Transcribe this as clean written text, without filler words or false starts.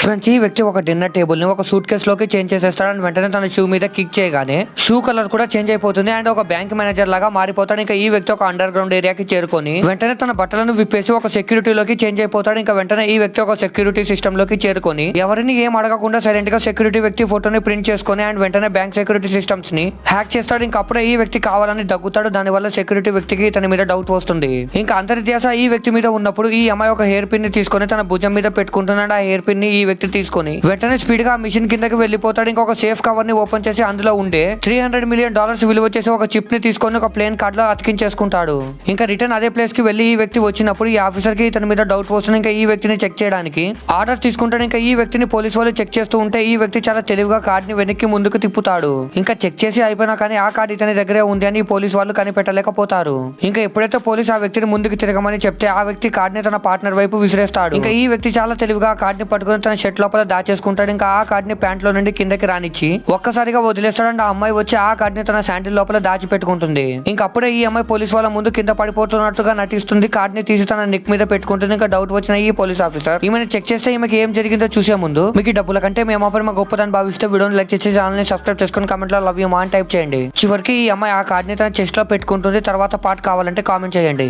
Friends, ఈ వ్యక్తి ఒక డిన్నర్ టేబుల్ ని ఒక సూట్ కేస్ లోకి చేంజ్ చేసేస్తాడు. అండ్ వెంటనే తన షూ మీద కిక్ చేయగానే షూ కలర్ కూడా చేంజ్ అయిపోతుంది అండ్ ఒక బ్యాంక్ మేనేజర్ లాగా మారిపోతాడు. ఇంకా ఈ వ్యక్తి ఒక అండర్ గ్రౌండ్ ఏరియాకి చేరుకొని వెంటనే తన బట్టలను విప్పేసి ఒక సెక్యూరిటీలోకి చేంజ్ అయిపోతాడు. ఇంకా వెంటనే ఈ వ్యక్తి ఒక సెక్యూరిటీ సిస్టమ్ లోకి చేరుకొని ఎవరిని ఏం అడగకుండా సైలెంట్ గా సెక్యూరిటీ వ్యక్తి ఫోటోని ప్రింట్ చేసుకొని అండ్ వెంటనే బ్యాంక్ సెక్యూరిటీ సిస్టమ్స్ ని హ్యాక్ చేస్తాడు. ఇంకా అప్పుడే ఈ వ్యక్తి కావాలని దగ్గుతాడు. దాని వల్ల సెక్యూరిటీ వ్యక్తికి తన మీద డౌట్ వస్తుంది. ఇంకా అంతరి ధ్యాస ఈ వ్యక్తి మీద ఉన్నప్పుడు ఈ అమ్మాయి ఒక హెయిర్ పిన్ ని తీసుకొని తన భుజం మీద పెట్టుకుంటున్నాడు. ఆ హెయిర్ పిన్ ని ఈ వ్యక్తి తీసుకొని వెంటనే స్పీడ్ గా మిషన్ కిందకి వెళ్లిపోతాడు. ఇంకొక సేఫ్ కవర్ ని ఓపెన్ చేసి అందులో ఉండే $300 మిలియన్ విలువ చేసి ఒక చిప్ ని తీసుకొని ఒక ప్లేన్ కార్డ్ లో అతికించేసుకుంటాడు. ఇంకా రిటర్న్ అదే ప్లేస్ కి వెళ్లి ఈ వ్యక్తి వచ్చినప్పుడు ఈ ఆఫీసర్ కి ఇతని మీద డౌట్ వస్తుంది. ఇంకా ఈ వ్యక్తిని చెక్ చేయడానికి ఆర్డర్ తీసుకుంటాడు. ఇంకా ఈ వ్యక్తిని పోలీస్ వాళ్ళు చెక్ చేస్తూ ఉంటే ఈ వ్యక్తి చాలా తెలివిగా కార్డ్ ని వెనక్కి ముందుకు తిప్పుతాడు. ఇంకా చెక్ చేసి అయిపోయినా కానీ ఆ కార్డ్ ఇతని దగ్గరే ఉంది అని పోలీస్ వాళ్ళు కనిపెట్టలేకపోతారు. ఇంకా ఎప్పుడైతే పోలీస్ ఆ వ్యక్తిని ముందుకు తిరగమని చెప్తే ఆ వ్యక్తి కార్డ్ ని తన పార్ట్నర్ వైపు విసిరేస్తాడు. ఇంకా ఈ వ్యక్తి చాలా తెలివిగా ఆ కార్డ్ ని పట్టుకుని తన షర్ట్ లోపల దాచేసుకుంటాడు. ఇంకా ఆ కార్డ్ ని ప్యాంట్ లో నుండి కిందకి రానిచ్చి ఒక్కసారిగా వదిలేస్తాడు. అండ్ ఆ అమ్మాయి వచ్చి ఆ కార్డ్ ని తన శాండిల్ లోపల దాచిపెట్టుకుంటుంది. ఇంకా అప్పుడే ఈ అమ్మాయి పోలీస్ వాళ్ళ ముందు కింద పడిపోతున్నట్టుగా నటిస్తుంది. కార్డ్ ని తీసి తన నెక్ మీద పెట్టుకుంటుంది. ఇంకా డౌట్ వచ్చిన ఈ పోలీస్ ఆఫీసర్ ఈమెను చెక్ చేస్తే ఈమెకి ఏం జరిగిందో చూసే ముందు మీకు డబ్బుల కంటే మేము మా గొప్పదని భావిస్తే వీడియోని లైక్ చేసి ఛానల్ ని సబ్స్క్రైబ్ చేసుకుని కామెంట్ లో లవ్ యూ మా అని టైప్ చేయండి. చివరికి ఈ అమ్మాయి ఆ కార్డ్ ని తన చెస్ట్ లో పెట్టుకుంటుంది. తర్వాత పార్ట్ కావాలంటే కామెంట్ చేయండి.